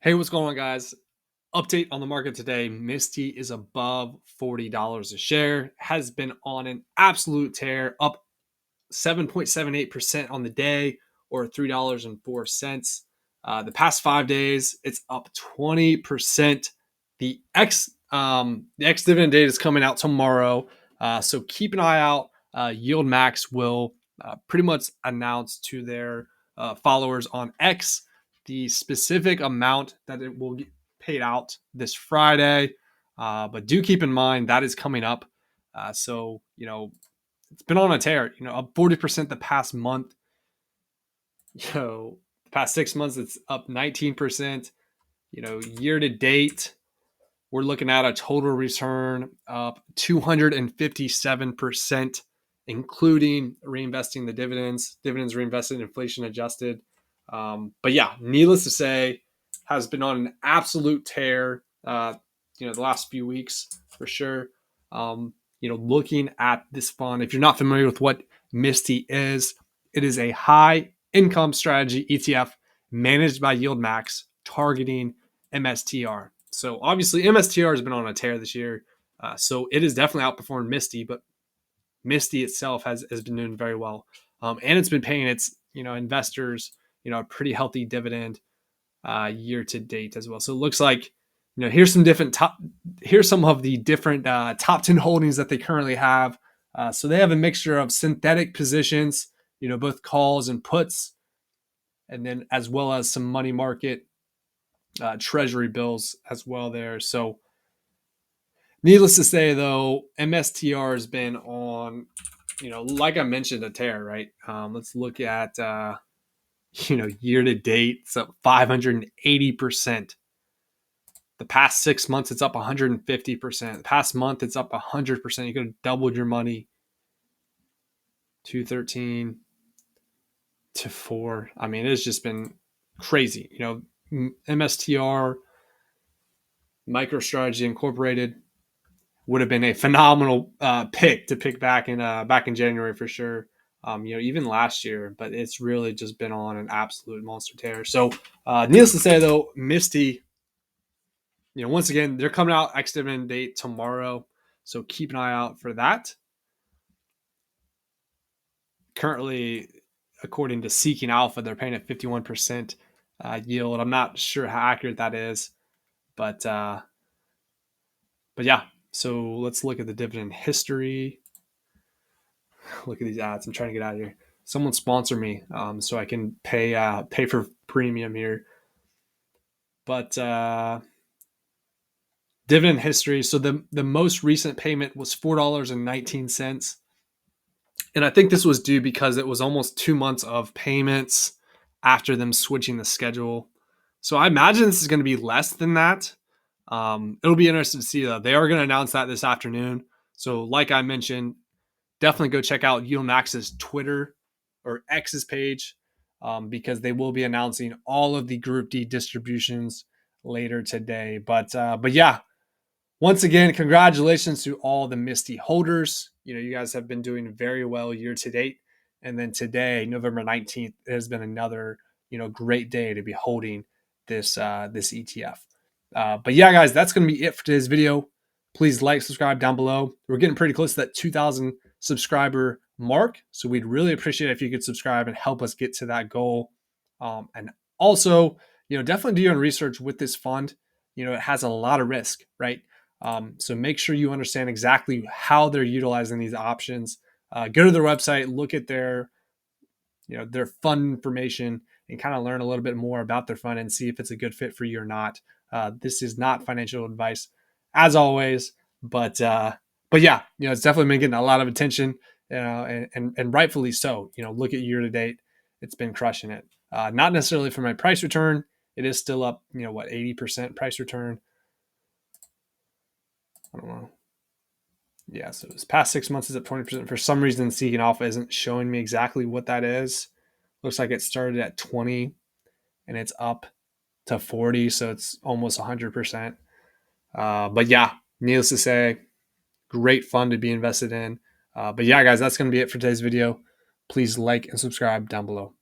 Hey, what's going on, guys? Update on the market today. Misty is above $40 a share, has been on an absolute tear, up 7.78% on the day, or $3.04. The past 5 days, it's up 20%. The X dividend data is coming out tomorrow, so keep an eye out. Yield Max will pretty much announce to their followers on X the specific amount that it will get paid out this Friday. But do keep in mind that is coming up. So it's been on a tear. Up 40% the past month. The past 6 months it's up 19%. Year to date, we're looking at a total return of 257%, including reinvesting the dividends. Dividends reinvested, inflation adjusted. But yeah, needless to say, has been on an absolute tear. The last few weeks for sure. Looking at this fund, if you're not familiar with what Misty is, it is a high income strategy ETF managed by Yield Max, targeting MSTR. So obviously MSTR has been on a tear this year. So it has definitely outperformed Misty, but Misty itself has been doing very well. And it's been paying its investors a pretty healthy dividend year to date as well. So it looks like here's some of the different top 10 holdings that they currently have. So they have a mixture of synthetic positions, both calls and puts, and then as well as some money market treasury bills as well there. So needless to say, though, MSTR has been on, like I mentioned, a tear, right? Let's look at, year to date, it's up 580%. The past 6 months, it's up 150%. The past month, it's up 100%. You could have doubled your money. 213 to 4. I mean, it's just been crazy. MSTR, MicroStrategy Incorporated, would have been a phenomenal pick to pick back in January for sure. Even last year, but it's really just been on an absolute monster tear. So, needless to say, though, Misty, once again, they're coming out X dividend date tomorrow, so keep an eye out for that. Currently, according to Seeking Alpha, they're paying a 51% yield. I'm not sure how accurate that is, but yeah. So let's look at the dividend history. Look at these ads. I'm trying to get out of here. Someone sponsor me so I can pay for premium here. But dividend history. So the most recent payment was $4.19. And I think this was due because it was almost 2 months of payments after them switching the schedule. So I imagine this is going to be less than that. It'll be interesting to see, though. They are going to announce that this afternoon. So like I mentioned, definitely go check out Yield Max's Twitter or X's page because they will be announcing all of the Group D distributions later today. But yeah, once again, congratulations to all the Misty holders. You guys have been doing very well year to date. And then today, November 19th, has been another great day to be holding this ETF. But yeah, guys, that's going to be it for today's video. Please like, subscribe down below. We're getting pretty close to that 2,000 subscriber mark. So we'd really appreciate it if you could subscribe and help us get to that goal. And also, definitely do your own research with this fund. It has a lot of risk, right? So make sure you understand exactly how they're utilizing these options. Go to their website, look at their fund information, and kind of learn a little bit more about their fund and see if it's a good fit for you or not. This is not financial advice, as always, but yeah, it's definitely been getting a lot of attention, and rightfully so. Look at year to date, it's been crushing it. Not necessarily for my price return. It is still up, 80% price return. I don't know. Yeah, so this past 6 months is up 20%. For some reason, Seeking Alpha isn't showing me exactly what that is. Looks like it started at 20 and it's up to 40, so it's almost 100%. But yeah, needless to say, great fund to be invested in. But yeah, guys, that's going to be it for today's video. Please like and subscribe down below.